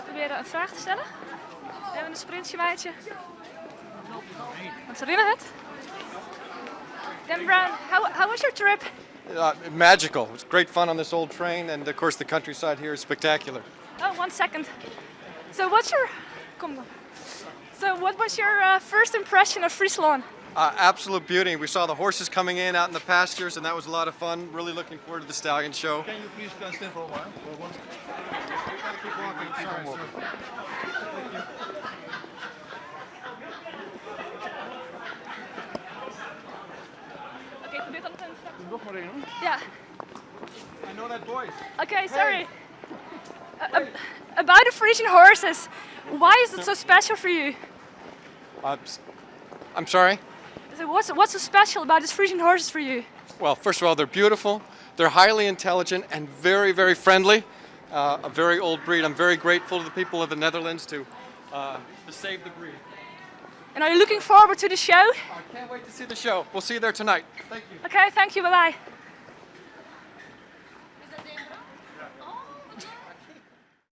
proberen een vraag te stellen. We hebben een sprintje. Want ze winnen het. Dan Brown, how was your trip? Magical. It was great fun on this old train, and of course the countryside here is spectacular. Oh, 1 second. So what was your first impression of Friesland? Absolute beauty. We saw the horses coming in out in the pastures, and that was a lot of fun. Really looking forward to the stallion show. Can you please stand for a while? Keep walking. Sorry. Oké, probeer dan nog een vraag. Nog maar één hoor. Ja. I know that voice. Okay, sorry. About the Frisian horses, why is it so special for you? I'm sorry. So what's so special about these Frisian horses for you? Well, first of all, they're beautiful. They're highly intelligent and very, very friendly. A very old breed. I'm very grateful to the people of the Netherlands to save the breed. And are you looking forward to the show? I can't wait to see the show. We'll see you there tonight. Thank you. Okay, thank you. Bye bye.